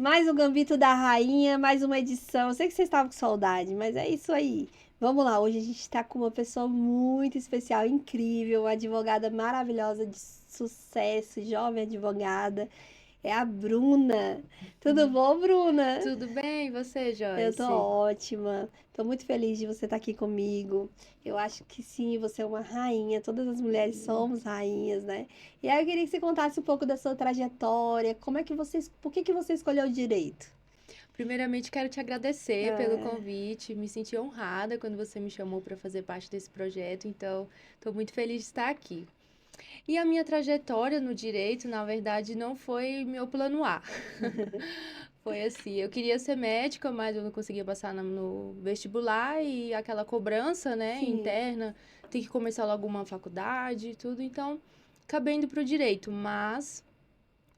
Mais um Gambito da Rainha, mais uma edição. Eu sei que vocês estavam com saudade, mas é isso aí. Vamos lá, hoje a gente está com uma pessoa muito especial, incrível, uma advogada maravilhosa de sucesso, jovem advogada. É a Bruna. Tudo bom, Bruna? Tudo bem, e você, Eu tô Joyce? ótima. Tô muito feliz de você estar aqui comigo. Eu acho que sim, você é uma rainha. Todas as mulheres somos rainhas, né? E aí eu queria que você contasse um pouco da sua trajetória. Como é que você, por que você escolheu o direito? Primeiramente, quero te agradecer pelo Ah, convite. Me senti honrada quando você me chamou para fazer parte desse projeto, então estou muito feliz de estar aqui. E a minha trajetória no direito, na verdade, não foi meu plano A. Foi assim, eu queria ser médica, mas eu não conseguia passar no vestibular e aquela cobrança, né, sim. interna, tem que começar logo uma faculdade e tudo, então acabei indo para o direito, mas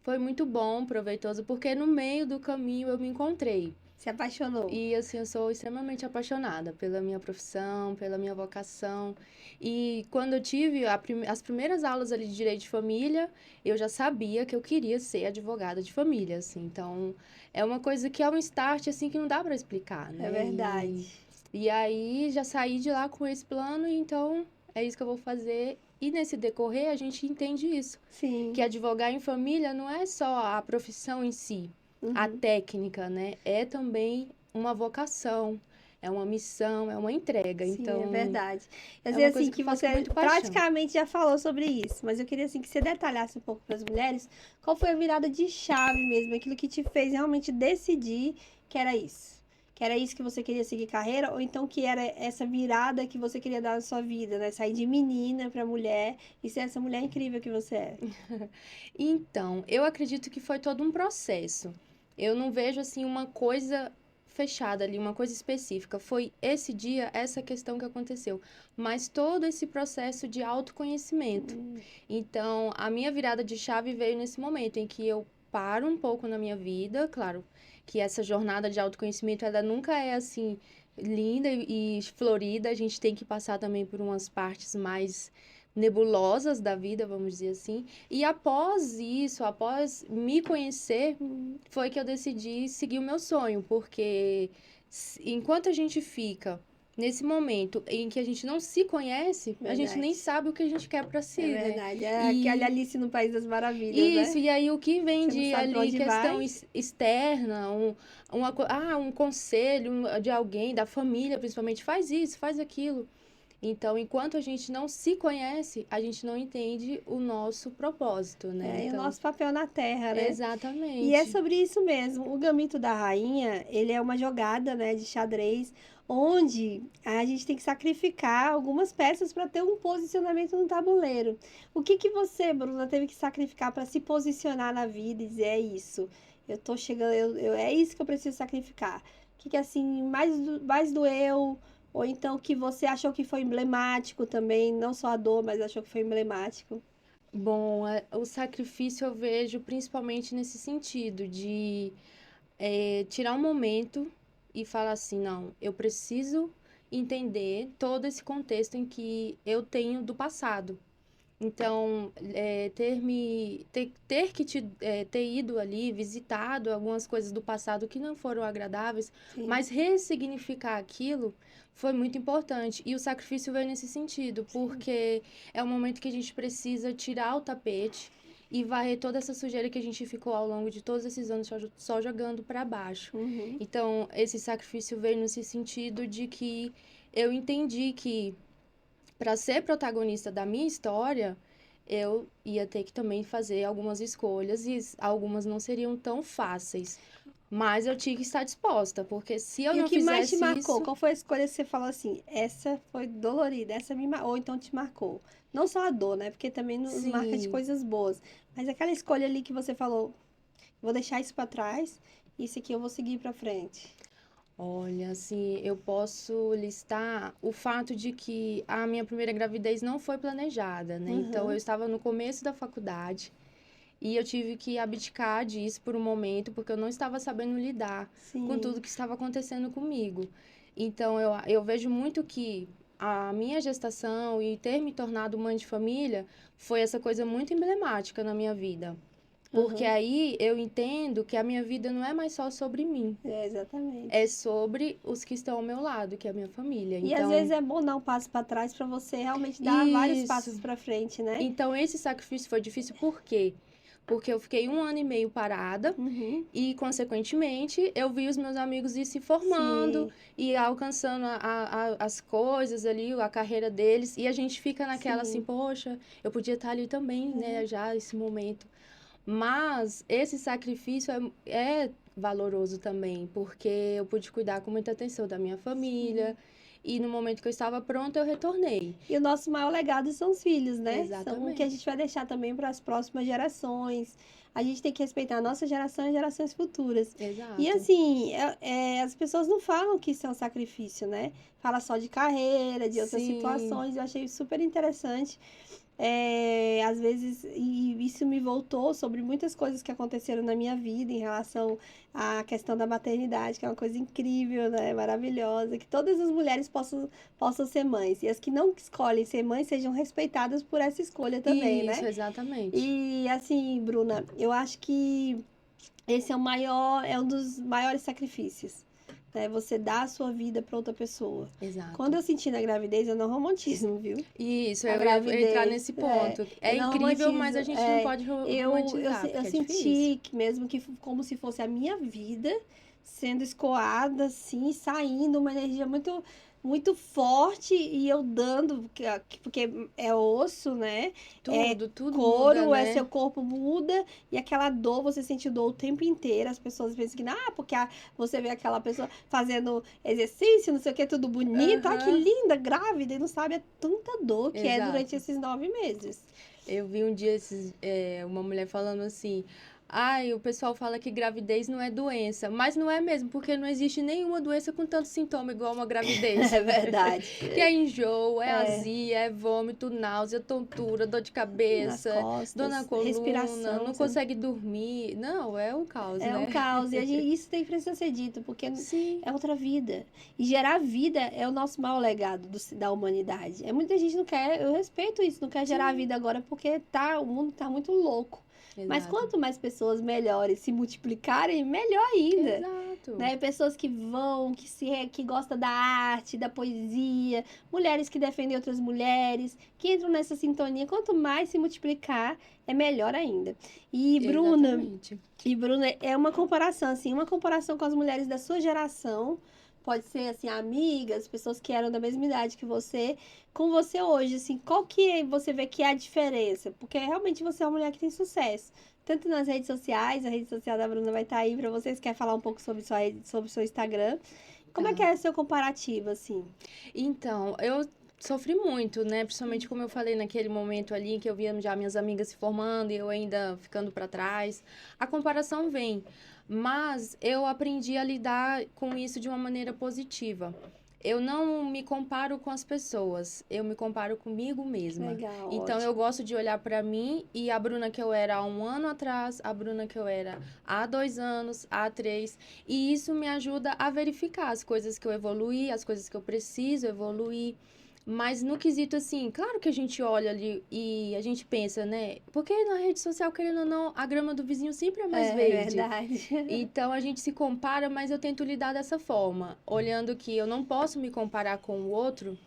foi muito bom, proveitoso, porque no meio do caminho eu me encontrei. Se apaixonou. E assim, eu sou extremamente apaixonada pela minha profissão, pela minha vocação. E quando eu tive as primeiras aulas ali de direito de família, eu já sabia que eu queria ser advogada de família, assim. Então, é uma coisa que é um start assim que não dá para explicar, É né? verdade. E aí já saí de lá com esse plano, e então é isso que eu vou fazer. E nesse decorrer a gente entende isso, que Sim. advogar em família não é só a profissão em si, a Uhum. técnica, né? É também uma vocação, é uma missão, é uma entrega. Sim, é Então, verdade. Eu é sei uma assim coisa que que eu faço com você muita paixão. praticamente já falou sobre isso, mas eu queria assim que você detalhasse um pouco para as mulheres qual foi a virada de chave mesmo, aquilo que te fez realmente decidir que era isso. Que era isso que você queria seguir carreira, ou então que era essa virada que você queria dar na sua vida, né? Sair de menina para mulher e ser essa mulher incrível que você é. Então, eu acredito que foi todo um processo. Eu não vejo assim uma coisa fechada ali, uma coisa específica. Foi esse dia, essa questão que aconteceu, mas todo esse processo de autoconhecimento. Então, a minha virada de chave veio nesse momento em que eu paro um pouco na minha vida, claro, que essa jornada de autoconhecimento ela nunca é assim linda e florida, a gente tem que passar também por umas partes mais nebulosas da vida, vamos dizer assim. E após isso, após me conhecer, foi que eu decidi seguir o meu sonho, porque enquanto a gente fica nesse momento em que a gente não se conhece, a gente nem Verdade. sabe o que a gente quer para É si, né? verdade. É aquele E Alice no País das Maravilhas, isso, né? e aí o que vem Você não de sabe para ali onde vai. questão externa, um conselho de alguém, da família principalmente, faz isso, faz aquilo. Então, enquanto a gente não se conhece, a gente não entende o nosso propósito, né? É, e o Então, nosso papel na Terra, né? E é exatamente. sobre isso mesmo. O Gambito da Rainha, ele é uma jogada, né, de xadrez, onde a gente tem que sacrificar algumas peças para ter um posicionamento no tabuleiro. O que que você, Bruna, teve que sacrificar para se posicionar na vida e dizer é isso? Eu tô chegando, é isso que eu preciso sacrificar. O que que assim mais doeu? Ou então que você achou que foi emblemático também, não só a dor, mas achou que foi emblemático. Bom, o sacrifício eu vejo principalmente nesse sentido de tirar um momento e falar assim, não, eu preciso entender todo esse contexto em que eu tenho do passado. Então, ter ido ali, visitado algumas coisas do passado que não foram agradáveis, Sim, mas ressignificar aquilo foi muito importante. E o sacrifício veio nesse sentido, sim. porque é o momento que a gente precisa tirar o tapete e varrer toda essa sujeira que a gente ficou ao longo de todos esses anos só jogando para baixo. Uhum. Então, esse sacrifício veio nesse sentido de que eu entendi que para ser protagonista da minha história, eu ia ter que também fazer algumas escolhas e algumas não seriam tão fáceis. Mas eu tinha que estar disposta, porque se eu E o não que mais te fizesse marcou? isso, Qual foi a escolha que você falou assim? Essa foi dolorida, ou então te marcou? Não só a dor, né? Porque também nos marca de sim, coisas boas. Mas aquela escolha ali que você falou, vou deixar isso pra trás, isso aqui eu vou seguir pra frente. olha, assim, eu posso listar o fato de que a minha primeira gravidez não foi planejada, né? Então eu Uhum. estava no começo da faculdade e eu tive que abdicar disso por um momento, porque eu não estava sabendo lidar com Sim, tudo que estava acontecendo comigo. Então, eu vejo muito que a minha gestação e ter me tornado mãe de família foi essa coisa muito emblemática na minha vida. Porque aí eu entendo que a minha vida não é mais só sobre mim. Exatamente. É sobre os que estão ao meu lado, que é a minha família. E às vezes é bom dar um passo para trás para você realmente dar vários passos Isso. para frente, né? Então, esse sacrifício foi difícil por quê? Porque eu fiquei 1 ano e meio parada e, consequentemente, eu vi os meus amigos ir se formando Sim. e alcançando as coisas ali, a carreira deles. E a gente fica naquela assim, Sim. poxa, eu podia estar ali também, né, já esse momento. Mas esse sacrifício é valoroso também, porque eu pude cuidar com muita atenção da minha família. E no momento que eu estava pronta, eu retornei. E o nosso maior legado são os filhos, né? São o que a Exatamente. gente vai deixar também para as próximas gerações. A gente tem que respeitar a nossa geração e gerações futuras. E Exato. assim, as pessoas não falam que isso é um sacrifício, né? Fala só de carreira, de outras Sim. situações. Eu achei super interessante. Às vezes, e isso me voltou sobre muitas coisas que aconteceram na minha vida em relação à questão da maternidade, que é uma coisa incrível, né? Maravilhosa, que todas as mulheres possam ser mães. E as que não escolhem ser mães sejam respeitadas por essa escolha também, Isso, né? exatamente. E assim, Bruna, eu acho que esse é um dos maiores sacrifícios. Né? Você dá a sua vida para outra pessoa. Exato. Quando eu senti na gravidez, eu não romantismo, viu? Isso, A eu gravidez, ia entrar nesse ponto. É eu não incrível, mas a romantizo. gente não pode romantizar, Eu porque é difícil. senti que mesmo que como se fosse a minha vida sendo escoada, assim, saindo uma energia muito forte e eu dando, porque é osso, né? Tudo Couro, muda, né? seu corpo muda e aquela dor, você sente dor o tempo inteiro. As pessoas pensam que, porque você vê aquela pessoa fazendo exercício, não sei o que, tudo bonito, que linda, grávida, e não sabe a tanta dor que é durante esses 9 meses. Eu vi um dia uma mulher falando assim, o pessoal fala que gravidez não é doença, mas não é mesmo, porque não existe nenhuma doença com tanto sintoma igual uma gravidez. É verdade. Que é enjoo, é azia, é vômito, náusea, tontura, dor de cabeça, nas costas, dor na coluna, respiração, não consegue dormir. Não, é um caos, né? É um caos. E isso tem precisa ser dito, porque Sim. é outra vida. E gerar vida é o nosso maior legado da humanidade. Muita gente não quer, eu respeito isso, não quer gerar vida agora porque o mundo tá muito louco. Exato. Mas quanto mais pessoas melhores se multiplicarem, melhor ainda. Exato. Né? Pessoas que vão, que gostam da arte, da poesia, mulheres que defendem outras mulheres, que entram nessa sintonia. Quanto mais se multiplicar, é melhor ainda. E Bruna, é uma comparação, assim, com as mulheres da sua geração. Pode ser, assim, amigas, pessoas que eram da mesma idade que você, com você hoje, assim, qual que você vê que é a diferença? Porque realmente você é uma mulher que tem sucesso. Tanto nas redes sociais, a rede social da Bruna vai estar aí para vocês, quer falar um pouco sobre o seu Instagram. Como é que é o seu comparativo, assim? Então, eu sofri muito, né? Principalmente como eu falei naquele momento ali em que eu via já minhas amigas se formando e eu ainda ficando para trás. A comparação vem, mas eu aprendi a lidar com isso de uma maneira positiva. Eu não me comparo com as pessoas, eu me comparo comigo mesma. Legal, então, eu gosto de olhar para mim e a Bruna que eu era há 1 ano atrás, a Bruna que eu era há 2 anos, há 3. E isso me ajuda a verificar as coisas que eu evoluí, as coisas que eu preciso evoluir. Mas no quesito, assim, claro que a gente olha ali e a gente pensa, né? Porque na rede social, querendo ou não, a grama do vizinho sempre é mais verde. É verdade. Então, a gente se compara, mas eu tento lidar dessa forma. Olhando que eu não posso me comparar com o outro,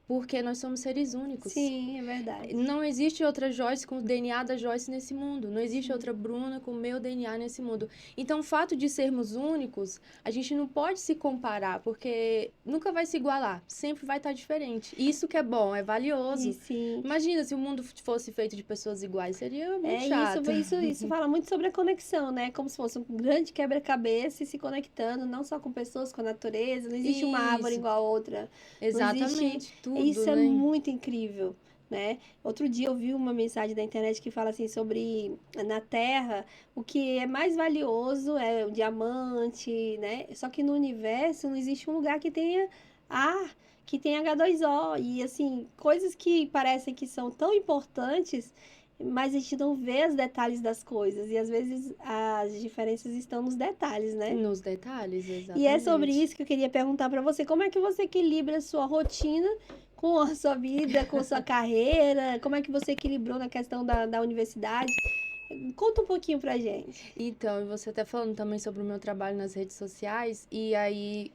porque nós somos seres únicos. Sim, é verdade. Não existe outra Joyce com o DNA da Joyce nesse mundo. Não existe outra Bruna com o meu DNA nesse mundo. Então, o fato de sermos únicos, a gente não pode se comparar, porque nunca vai se igualar. Sempre vai estar diferente. Isso que é bom, é valioso. Sim. Imagina se o mundo fosse feito de pessoas iguais. Seria muito chato. Isso fala muito sobre a conexão, né? Como se fosse um grande quebra-cabeça e se conectando, não só com pessoas, com a natureza. Não existe uma árvore igual a outra. Exatamente, tudo, isso né? é muito incrível, né? Outro dia eu vi uma mensagem da internet que fala assim sobre na Terra o que é mais valioso é o diamante, né? Só que no universo não existe um lugar que tenha ar, que tenha H2O e assim, coisas que parecem que são tão importantes, mas a gente não vê os detalhes das coisas. E às vezes as diferenças estão nos detalhes, né? Nos detalhes, exatamente. E é sobre isso que eu queria perguntar para você. Como é que você equilibra a sua rotina com a sua vida, com a sua carreira? Como é que você equilibrou na questão da universidade? Conta um pouquinho pra gente. Então, e você até falando também sobre o meu trabalho nas redes sociais, e aí,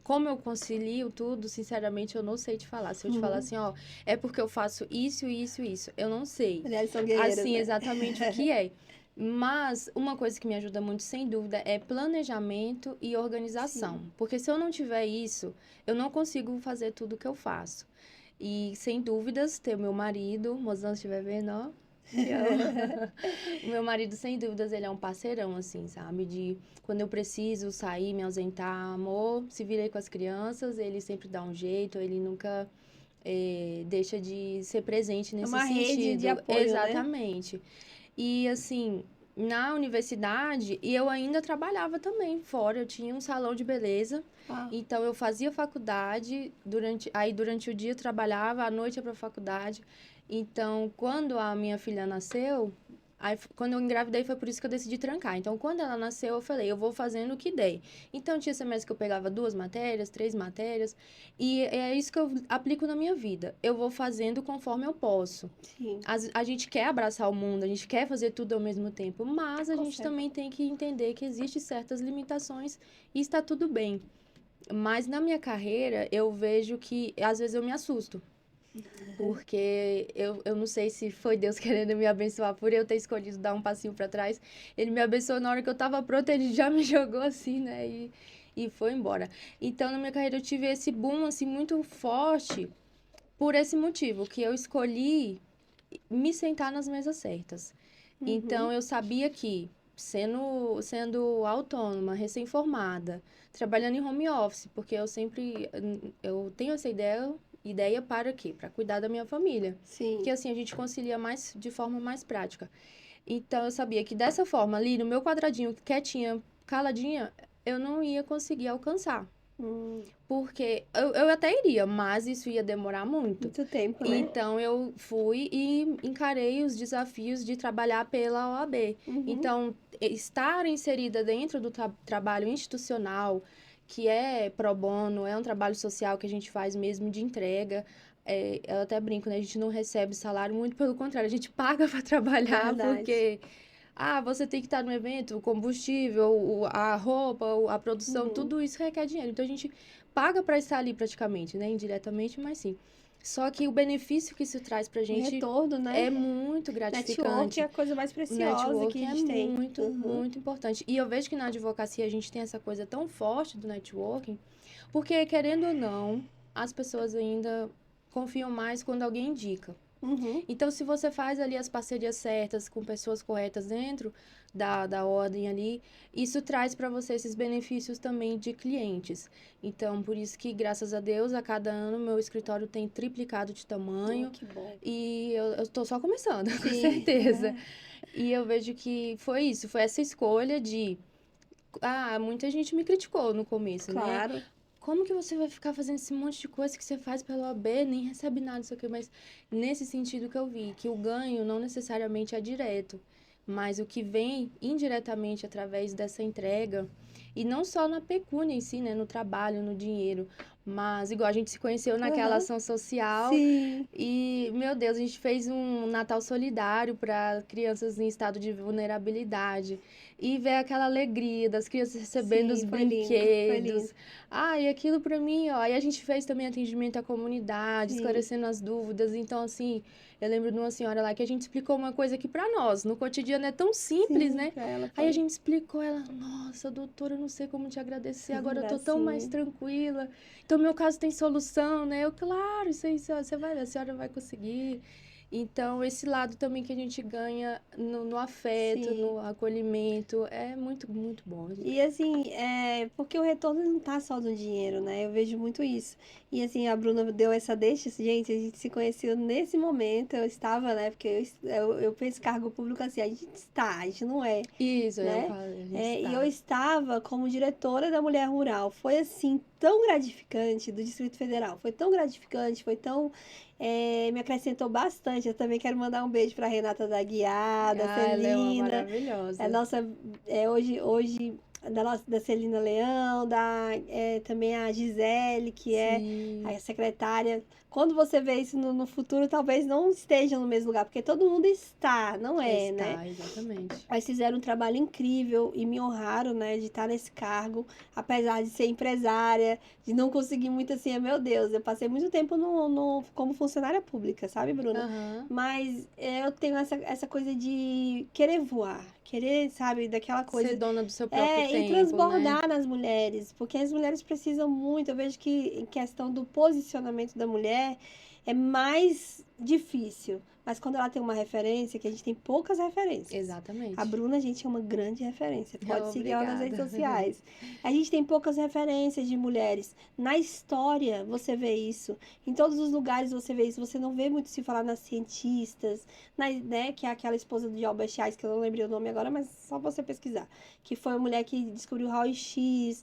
como eu concilio tudo, sinceramente, eu não sei te falar. Se eu te falar Uhum. assim, ó, é porque eu faço isso, isso, isso, eu não sei, Mulheres são guerreiras, assim, né? exatamente o que é. Mas uma coisa que me ajuda muito, sem dúvida, é planejamento e organização. Sim. Porque se eu não tiver isso, eu não consigo fazer tudo que eu faço. E, sem dúvidas, ter o meu marido, o mozão, se estiver vendo, ó, te amo. O meu marido, sem dúvidas, ele é um parceirão, assim, sabe? De quando eu preciso sair, me ausentar, amor, se virei com as crianças, ele sempre dá um jeito, ele nunca deixa de ser presente É nesse uma rede de sentido. apoio, né? Exatamente. E, assim, na universidade, e eu ainda trabalhava também fora, eu tinha um salão de beleza, Ah, então eu fazia faculdade, durante o dia eu trabalhava, à noite ia pra faculdade. Então, quando a minha filha nasceu, quando eu engravidei foi por isso que eu decidi trancar. Então, quando ela nasceu, eu falei, eu vou fazendo o que der. Então, tinha semestre que eu pegava 2 matérias, 3 matérias, e é isso que eu aplico na minha vida. Eu vou fazendo conforme eu posso. sim. A gente quer abraçar o mundo, a gente quer fazer tudo ao mesmo tempo, mas a gente Consegue. também tem que entender que existem certas limitações e está tudo bem. Mas na minha carreira, eu vejo que às vezes eu me assusto. Porque eu não sei se foi Deus querendo me abençoar por eu ter escolhido dar um passinho para trás. Ele me abençoou na hora que eu tava pronta, ele já me jogou assim, né? E foi embora. Então, na minha carreira, eu tive esse boom, assim, muito forte por esse motivo, que eu escolhi me sentar nas mesas certas. Uhum. Então, eu sabia que, sendo autônoma, recém-formada, trabalhando em home office, porque eu tenho essa ideia para quê? Para cuidar da minha família. Que Sim. assim, a gente concilia mais de forma mais prática. Então, eu sabia que dessa forma, ali no meu quadradinho, quietinha, caladinha, eu não ia conseguir alcançar. Hum, Porque eu até iria, mas isso ia demorar muito. muito tempo, né? Então, eu fui e encarei os desafios de trabalhar pela OAB. Uhum. Então, estar inserida dentro do trabalho institucional, que é pro bono, é um trabalho social que a gente faz mesmo de entrega. Eu até brinco, né? A gente não recebe salário, muito pelo contrário, a gente paga para trabalhar, Verdade. porque você tem que estar no evento, o combustível, a roupa, a produção, Uhum. tudo isso requer dinheiro. Então, a gente paga para estar ali praticamente, né? Indiretamente, mas sim. Só que o benefício que isso traz pra O gente retorno, né? é muito Network é gratificante. a coisa mais O preciosa que networking a é gente tem. muito, Uhum. muito importante. E eu vejo que na advocacia a gente tem essa coisa tão forte do networking, porque, querendo ou não, as pessoas ainda confiam mais quando alguém indica. Uhum. Então, se você faz ali as parcerias certas com pessoas corretas dentro da ordem ali, isso traz para você esses benefícios também de clientes. Então, por isso que, graças a Deus, a cada ano meu escritório tem triplicado de Oh, tamanho que bom. e eu tô só começando, com Sim. certeza. E eu vejo que foi isso, foi essa escolha de. Muita gente me criticou no começo, né? Claro. Como que você vai ficar fazendo esse monte de coisa que você faz pela OAB, nem recebe nada, isso aqui, mas nesse sentido que eu vi, que o ganho não necessariamente é direto, mas o que vem indiretamente através dessa entrega, e não só na pecúnia em si, né, no trabalho, no dinheiro, mas igual a gente se conheceu naquela Aham. ação social Sim. e, meu Deus, a gente fez um Natal solidário para crianças em estado de vulnerabilidade. E ver aquela alegria das crianças recebendo os Sim, foi lindo. Foi lindo. brinquedos. E aquilo para mim, ó. E a gente fez também atendimento à comunidade, Sim. esclarecendo as dúvidas. Então, assim, eu lembro de uma senhora lá que a gente explicou uma coisa que para nós, no cotidiano, é tão simples, Sim, né? pra ela Aí a foi gente explicou, ela, nossa, doutora, eu não sei como te agradecer, agora eu tô tão mais gracinha. tranquila. Então, meu caso tem solução, né? Eu, claro, isso aí, você vai ver, a senhora vai conseguir. Então, esse lado também que a gente ganha no afeto, Sim. no acolhimento, é muito, muito bom. E assim, porque o retorno não tá só no dinheiro, né? Eu vejo muito isso. E assim, a Bruna deu essa deixa, assim, gente, a gente se conheceu nesse momento, eu estava, né? Porque eu penso cargo público assim, a gente não é, Isso, eu né? falo, a gente E eu está. estava como diretora da Mulher Rural. Foi assim, tão gratificante do Distrito Federal. Foi tão gratificante, foi tão. Me acrescentou bastante. Eu também quero mandar um beijo para Renata da Guiar, da Ela é uma Celina. A maravilhosa. nossa, hoje da Celina Leão, também a Gisele, que é Sim, a secretária. Quando você vê isso no futuro, talvez não estejam no mesmo lugar, porque todo mundo está, não é, né? está, exatamente. Mas fizeram um trabalho incrível e me honraram, né, de estar nesse cargo, apesar de ser empresária, de não conseguir muito assim, meu Deus, eu passei muito tempo como funcionária pública, sabe, Bruna? Aham. Mas eu tenho essa coisa de querer voar, querer, sabe, daquela Ser coisa. dona do seu próprio E tempo, né? transbordar nas mulheres, porque as mulheres precisam muito. Eu vejo que em questão do posicionamento da mulher é mais difícil. Mas quando ela tem uma referência, que a gente tem poucas referências. A Exatamente. Bruna, a gente, é uma grande referência. Pode seguir ela nas redes Obrigada. sociais. A gente tem poucas referências de mulheres. Na história, você vê isso. Em todos os lugares você vê isso. Você não vê muito se falar nas cientistas, né, que é aquela esposa de Albert Einstein, que eu não lembrei o nome agora, mas só você pesquisar. Que foi a mulher que descobriu o raio-x.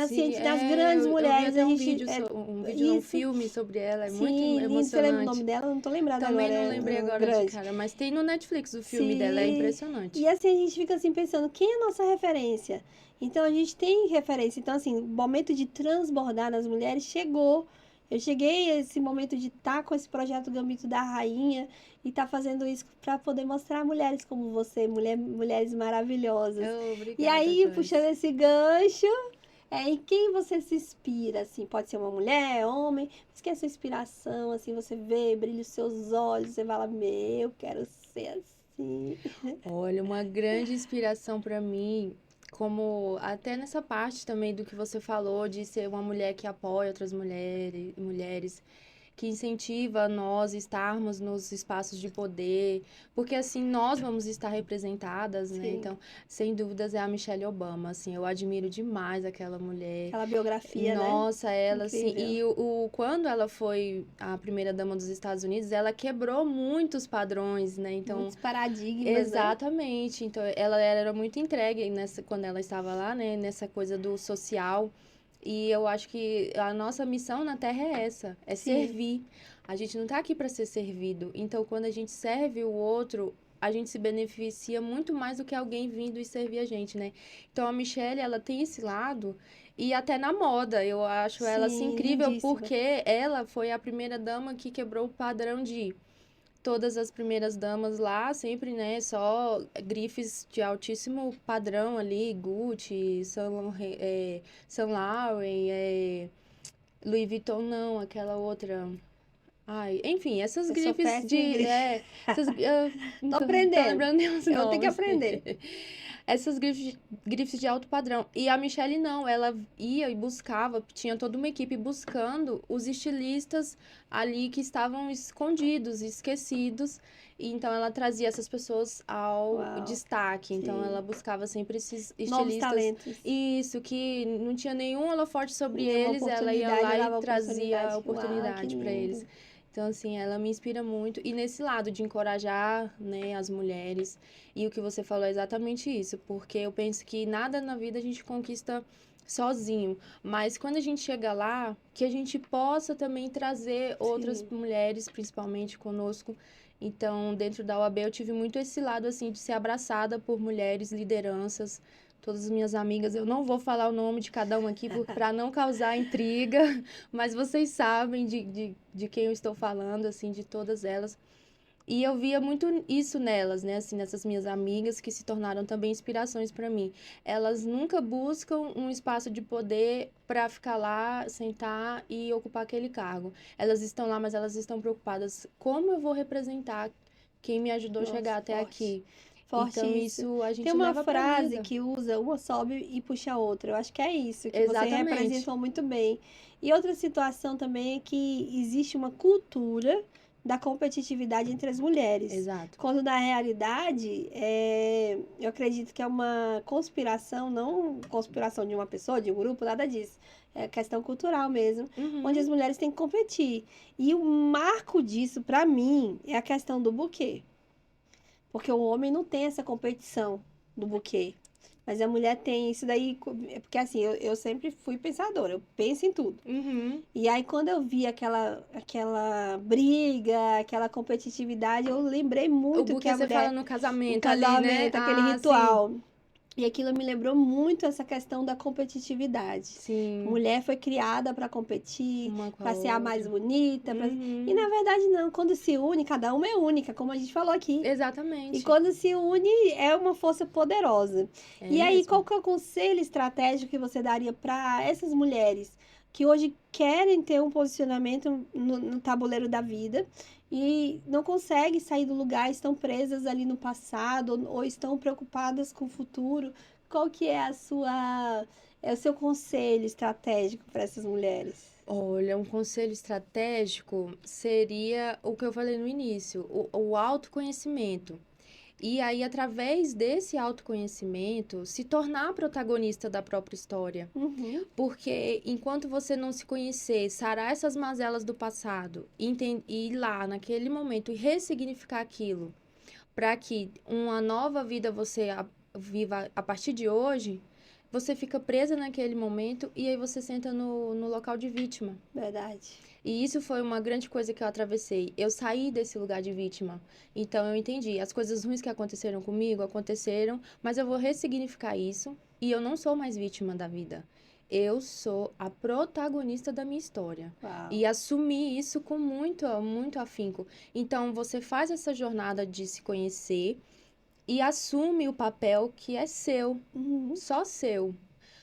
Sim, Das é, grandes eu vi mulheres, a até um gente. vídeo, um vídeo, não, um Isso. filme sobre ela, é muito Sim, lindo. Você lembra o nome emocionante. dela? Eu não tô lembrada Também agora. não lembrei É agora de grande. cara, mas tem no Netflix o filme dela, é Sim. E impressionante. assim a gente fica assim pensando, quem é a nossa referência? Então a gente tem referência. Então, assim, o momento de transbordar nas mulheres chegou. Eu cheguei a esse momento de estar com esse projeto Gambito da Rainha e estar fazendo isso para poder mostrar mulheres como você, mulheres maravilhosas. Oh, E obrigada, aí, puxando Joyce. esse gancho, em quem você se inspira, assim? Pode ser uma mulher, homem, mas quem é a sua inspiração, assim? Você vê, brilha os seus olhos, você fala, meu, eu quero ser assim. Olha, uma grande inspiração para mim, como até nessa parte também do que você falou de ser uma mulher que apoia outras mulheres, que incentiva nós estarmos nos espaços de poder, porque assim nós vamos estar representadas, né? Sim, Então, sem dúvidas é a Michelle Obama, assim, eu admiro demais aquela mulher. aquela biografia, né? Nossa, ela assim, Incrível. quando ela foi a primeira dama dos Estados Unidos, ela quebrou muitos padrões, né? Então, Muitos paradigmas, né? exatamente. Então, ela era muito entregue nessa, quando ela estava lá, né? Nessa coisa do social. E eu acho que a nossa missão na Terra é essa, é Sim, servir. A gente não está aqui para ser servido. Então, quando a gente serve o outro, a gente se beneficia muito mais do que alguém vindo e servir a gente, né? Então, a Michelle, ela tem esse lado. E até na moda, eu acho ela assim sim, incrível lindíssima. porque ela foi a primeira dama que quebrou o padrão de todas as primeiras damas lá, sempre, né, só grifes de altíssimo padrão ali, Gucci, Saint Laurent, Louis Vuitton não, aquela outra. Ai, enfim, essas Eu sou grifes péssima em grife. não Tô tô aprendendo. lembrando nem os Eu tenho que nomes. aprender. Essas grifes de alto padrão. E a Michelle não, ela ia e buscava, tinha toda uma equipe buscando os estilistas ali que estavam escondidos, esquecidos. E então ela trazia essas pessoas ao Uau, destaque. Então ela sim. buscava sempre esses Novos estilistas. talentos. Isso, que não tinha nenhum holofote sobre Nenhuma eles, ela ia oportunidade, eu lá e dava trazia a oportunidade. Uau, que oportunidade para eles. lindo. Então, assim, ela me inspira muito. E nesse lado de encorajar, né, as mulheres. E o que você falou é exatamente isso. Porque eu penso que nada na vida a gente conquista sozinho. Mas quando a gente chega lá, que a gente possa também trazer outras Sim. mulheres, principalmente conosco. Então, dentro da OAB, eu tive muito esse lado, assim, de ser abraçada por mulheres, lideranças. Todas as minhas amigas, eu não vou falar o nome de cada uma aqui para não causar intriga, mas vocês sabem de quem eu estou falando, assim, de todas elas. E eu via muito isso nelas, né? Assim, nessas minhas amigas que se tornaram também inspirações para mim. Elas nunca buscam um espaço de poder para ficar lá, sentar e ocupar aquele cargo. Elas estão lá, mas elas estão preocupadas como eu vou representar quem me ajudou a chegar Nossa, até forte. aqui. Forte Então, isso. isso a Tem gente uma leva para a frase vida. que usa, uma sobe e puxa a outra. Eu acho que é isso, que você Exatamente. representou muito bem. E outra situação também é que existe uma cultura da competitividade entre as mulheres. Exato. Quando na realidade, eu acredito que é uma conspiração, não conspiração de uma pessoa, de um grupo, nada disso. É questão cultural mesmo, onde as Uhum. mulheres têm que competir. E o marco disso, pra mim, é a questão do buquê. Porque o homem não tem essa competição do buquê. Mas a mulher tem isso daí. Porque assim, eu sempre fui pensadora, eu penso em tudo. Uhum. E aí, quando eu vi aquela briga, aquela competitividade, eu lembrei O muito que buquê a você fala mulher, no o casamento ali, né? casamento, aquele Ah, sim. ritual. E aquilo me lembrou muito essa questão da competitividade. Sim, Mulher foi criada para competir, uma com a para ser a mais outra. bonita. E Uhum, na verdade, não. Quando se une, cada uma é única, como a gente falou aqui. E exatamente. quando se une, é uma força poderosa. É E aí, mesmo. qual que é o conselho estratégico que você daria para essas mulheres que hoje querem ter um posicionamento no tabuleiro da vida e não conseguem sair do lugar, estão presas ali no passado ou estão preocupadas com o futuro? Qual que é o seu conselho estratégico para essas mulheres? Olha, um conselho estratégico seria o que eu falei no início, o autoconhecimento. E aí, através desse autoconhecimento, se tornar protagonista da própria história. Uhum, Porque enquanto você não se conhecer, sarar essas mazelas do passado e ir lá naquele momento e ressignificar aquilo, para que uma nova vida viva a partir de hoje, você fica presa naquele momento e aí você senta no local de vítima. verdade. E isso foi uma grande coisa que eu atravessei. Eu saí desse lugar de vítima. Então eu entendi. As coisas ruins que aconteceram comigo aconteceram, mas eu vou ressignificar isso e eu não sou mais vítima da vida. Eu sou a protagonista da minha história. Uau. E assumi isso com muito afinco. Então você faz essa jornada de se conhecer e assume o papel que é seu, Uhum, só seu.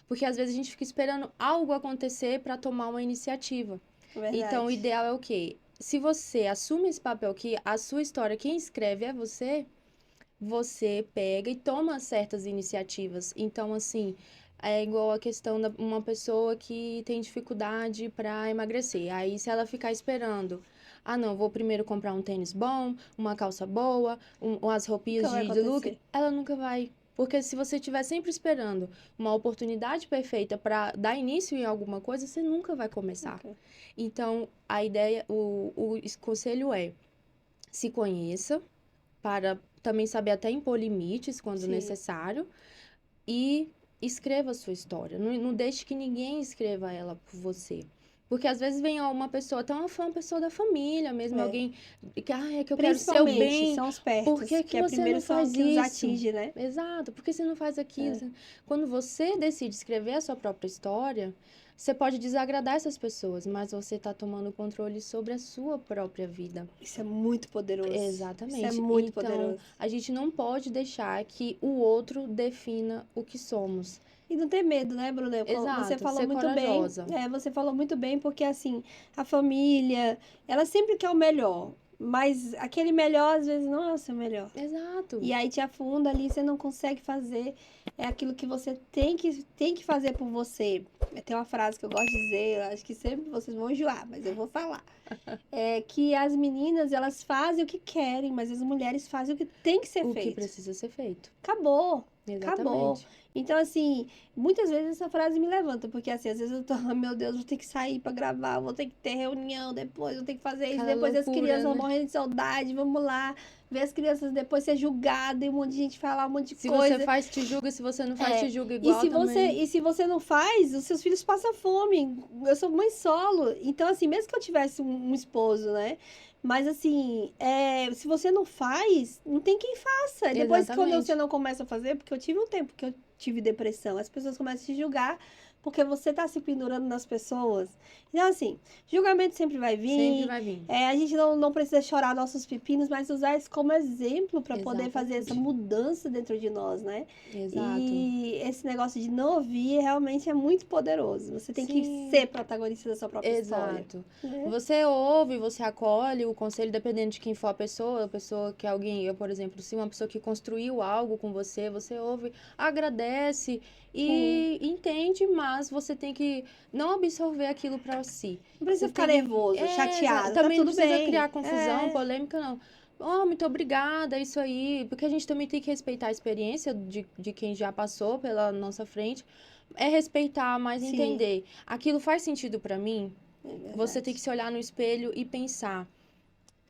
Porque às vezes a gente fica esperando algo acontecer para tomar uma iniciativa. Então, o verdade. ideal é o quê? Se você assume esse papel que a sua história, quem escreve é você, você pega e toma certas iniciativas. Então, assim, é igual a questão da uma pessoa que tem dificuldade para emagrecer. Aí, se ela ficar esperando, ah, não, vou primeiro comprar um tênis bom, uma calça boa, umas roupinhas Nunca vai de look, acontecer. ela nunca vai. Porque se você estiver sempre esperando uma oportunidade perfeita para dar início em alguma coisa, você nunca vai começar. Nunca. Então, a ideia, o conselho é: se conheça, para também saber até impor limites quando Sim. necessário, e escreva a sua história. Não deixe que ninguém escreva ela por você. Porque às vezes vem uma pessoa, até uma pessoa da família mesmo, É. alguém que, ah, é que eu quero o seu Principalmente bem, são os por pertos, que que que é você primeiro não são faz que nos isso? atinge, né? Exato, por que você não faz aquilo? É. Quando você decide escrever a sua própria história, você pode desagradar essas pessoas, mas você está tomando controle sobre a sua própria vida. Isso é muito poderoso. Isso é Exatamente. muito Então, poderoso. a gente não pode deixar que o outro defina o que somos. E não ter medo, né, Bruna? Você Exato, falou ser muito bem. corajosa. Você falou muito bem, porque assim, a família, ela sempre quer o melhor. Mas aquele melhor, às vezes, não é o seu melhor. Exato. E aí te afunda ali, você não consegue fazer aquilo que você tem que fazer por você. Tem uma frase que eu gosto de dizer, eu acho que sempre vocês vão enjoar, mas eu vou falar. É que as meninas, elas fazem o que querem, mas as mulheres fazem o que tem que ser O que feito. precisa ser feito. Acabou. Acabou. Exatamente. Então, assim, muitas vezes essa frase me levanta, porque assim, às vezes eu tô, "Ah, meu Deus, vou ter que sair pra gravar, vou ter que ter reunião depois, vou ter que fazer isso, Aquela depois as crianças loucura, vão né? morrendo de saudade, vamos lá, ver as crianças depois ser julgada e um monte de gente falar um monte de Se você coisa. faz, te julga. Se você não faz, É, te julga e igual se você, também. e se você não faz, os seus filhos passam fome. Eu sou mãe solo, então assim, mesmo que eu tivesse um esposo, né? Mas assim, se você não faz, não tem quem faça. E depois, quando você Exatamente. não começa a fazer, porque eu tive um tempo que eu tive depressão, as pessoas começam a te julgar porque você tá se pendurando nas pessoas. Então, assim, julgamento sempre vai Sempre vir. vai vir. A gente não precisa chorar nossos pepinos, mas usar isso como exemplo para poder fazer essa Exatamente. mudança dentro de nós, né? Exato. E esse negócio de não ouvir realmente é muito poderoso. Você tem que Sim. ser protagonista da sua própria história. Exato. Né? Você ouve, você acolhe o conselho, dependendo de quem for a pessoa que alguém, eu, por exemplo, se uma pessoa que construiu algo com você, você ouve, agradece Sim. e entende, mas você tem que não absorver aquilo para si. Não precisa Você ficar tem que, nervoso, chateado, tá também não tudo precisa bem. criar confusão, polêmica, não. Oh, muito obrigada, isso aí. Porque a gente também tem que respeitar a experiência de quem já passou pela nossa frente. É respeitar, mas Sim, entender. Aquilo faz sentido pra mim? é Você tem verdade. que se olhar no espelho e pensar: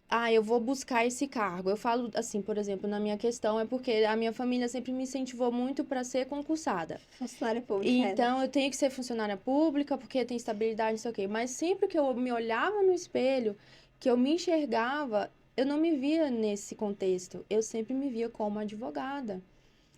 ah, eu vou buscar esse cargo. Eu falo assim, por exemplo, na minha questão, é porque a minha família sempre me incentivou muito para ser concursada. Funcionária pública, Então, eu tenho que ser funcionária pública porque tem estabilidade, não sei o quê. Mas sempre que eu me olhava no espelho, que eu me enxergava, eu não me via nesse contexto. Eu sempre me via como advogada.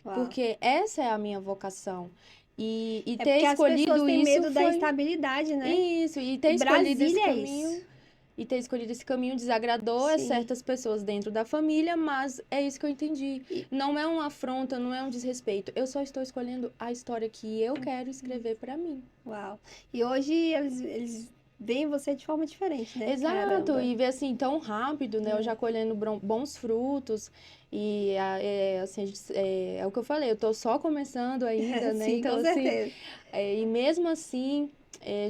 Uau. porque essa é a minha vocação. E É ter porque as pessoas escolhido têm isso medo da foi estabilidade, né? isso, e ter E escolhido esse Brasília é caminho. isso. E ter escolhido esse caminho desagradou a Sim. certas pessoas dentro da família, mas é isso que eu entendi. E- Não é uma afronta, não é um desrespeito. Eu só estou escolhendo a história que eu quero escrever pra mim. Uau. E hoje eles veem você de forma diferente, né? Exato, Caramba. e ver assim tão rápido, né? Eu já colhendo bons frutos. E assim, é o que eu falei, eu tô só começando ainda, né? Sim, Então, com assim, certeza. e mesmo assim,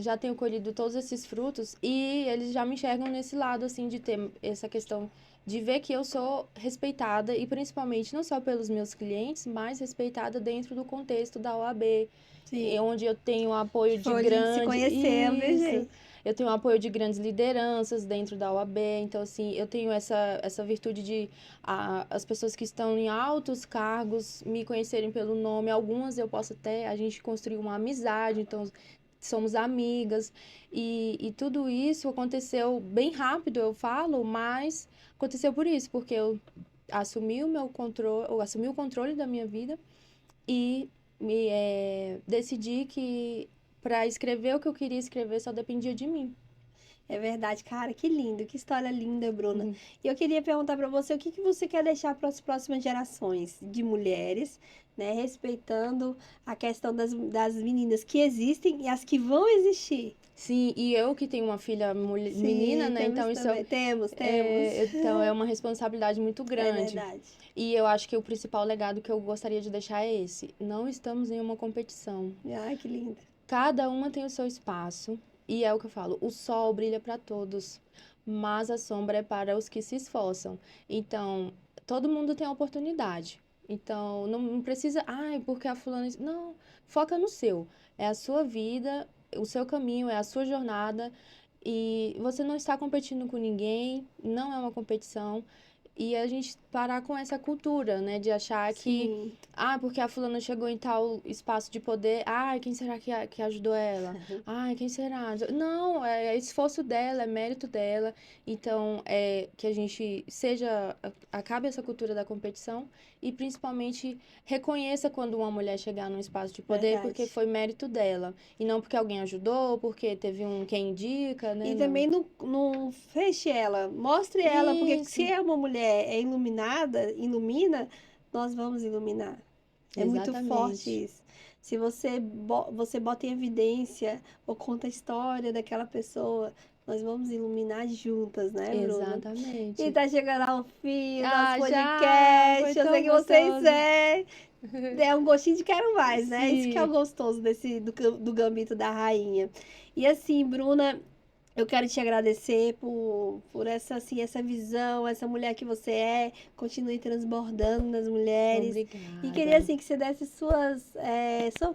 já tenho colhido todos esses frutos e eles já me enxergam nesse lado, assim, de ter essa questão de ver que eu sou respeitada e principalmente não só pelos meus clientes, mas respeitada dentro do contexto da OAB, Sim. onde eu tenho apoio Que de foi onde a gente se grande. conheceu, viu, Isso. gente? Eu tenho apoio de grandes lideranças dentro da OAB, então, assim, eu tenho essa virtude de as pessoas que estão em altos cargos me conhecerem pelo nome. Algumas eu posso até, a gente construiu uma amizade, então somos amigas. E tudo isso aconteceu bem rápido, eu falo, mas aconteceu por isso, porque eu assumi o meu controle, eu assumi o controle da minha vida e decidi que para escrever o que eu queria escrever só dependia de mim. É verdade, cara, que lindo, que história linda, Bruna. Uhum. E eu queria perguntar pra você o que que você quer deixar para as próximas gerações de mulheres, né? Respeitando a questão das meninas que existem e as que vão existir. Sim, e eu que tenho uma filha menina, Sim, né? temos Então também. Temos. então é uma responsabilidade muito É grande. verdade. E eu acho que o principal legado que eu gostaria de deixar é esse: não estamos em uma competição. Ai, que linda. Cada uma tem o seu espaço, e é o que eu falo, o sol brilha para todos, mas a sombra é para os que se esforçam. Então, todo mundo tem a oportunidade. Então, não precisa, ai, porque a fulana. Não, foca no seu. É a sua vida, o seu caminho, é a sua jornada, e você não está competindo com ninguém, não é uma competição. E a gente parar com essa cultura, né, de achar que, Sim. porque a fulana chegou em tal espaço de poder, quem será que ajudou ela? Quem será? Não, é esforço dela, é mérito dela. Então, que a gente acabe essa cultura da competição e principalmente reconheça quando uma mulher chegar num espaço de poder porque Verdade. foi mérito dela. E não porque alguém ajudou, porque teve quem indica, né? E Não. também não feche ela, mostre ela, porque se Isso, é uma mulher iluminada, ilumina, nós vamos iluminar. É muito forte exatamente. isso. Se você bota em evidência ou conta a história daquela pessoa, nós vamos iluminar juntas, né, Bruna? E Exatamente. tá chegando ao fim o nosso Já! Foi podcast. Eu sei tão que vocês gostoso. é um gostinho de quero mais, né? Isso que é o Sim. gostoso do Gambito da Rainha. E assim, Bruna, eu quero te agradecer por essa, assim, essa visão, essa mulher que você é. Continue transbordando nas mulheres. E queria, Obrigada. assim, que você desse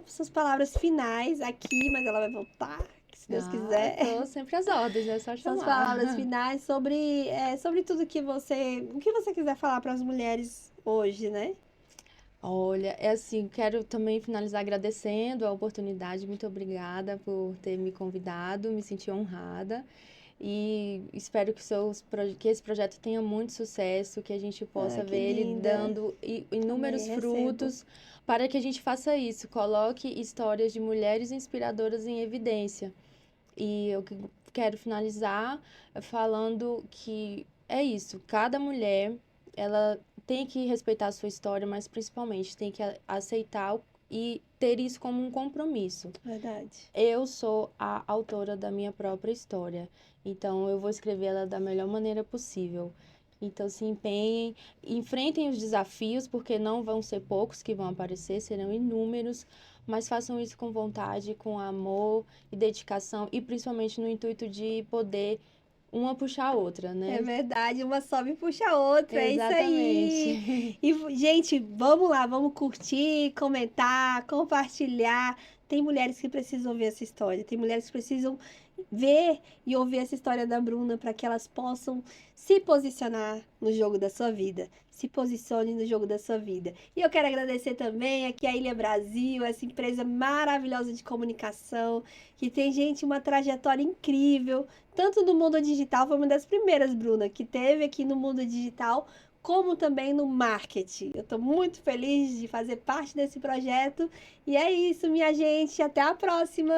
suas palavras finais aqui, mas ela vai voltar, se Deus quiser. Tô sempre às ordens, é só Suas chamar. palavras finais sobre tudo o que você quiser falar para as mulheres hoje, né? Olha, é assim, quero também finalizar agradecendo a oportunidade. Muito obrigada por ter me convidado, me senti honrada. E espero que esse projeto tenha muito sucesso, que a gente Ah, possa que ver ele linda. dando Amém, inúmeros recebo. frutos para que a gente faça isso, coloque histórias de mulheres inspiradoras em evidência. E eu quero finalizar falando que é isso, cada mulher, ela tem que respeitar a sua história, mas principalmente tem que aceitar e ter isso como um compromisso. Verdade. Eu sou a autora da minha própria história, então eu vou escrever ela da melhor maneira possível. Então se empenhem, enfrentem os desafios, porque não vão ser poucos que vão aparecer, serão inúmeros, mas façam isso com vontade, com amor e dedicação, e principalmente no intuito de poder uma puxar a outra, É né? verdade, uma sobe e puxa a outra, é isso aí. Exatamente. E, gente, vamos lá, vamos curtir, comentar, compartilhar. Tem mulheres que precisam ouvir essa história, tem mulheres que precisam ver e ouvir essa história da Bruna para que elas possam se posicionar no jogo da sua vida. Se posicione no jogo da sua vida. E eu quero agradecer também aqui a Ilha Brasil, essa empresa maravilhosa de comunicação, que tem, gente, uma trajetória incrível, tanto no mundo digital, foi uma das primeiras, Bruna, que teve aqui no mundo digital, como também no marketing. Eu estou muito feliz de fazer parte desse projeto. E é isso, minha gente. Até a próxima!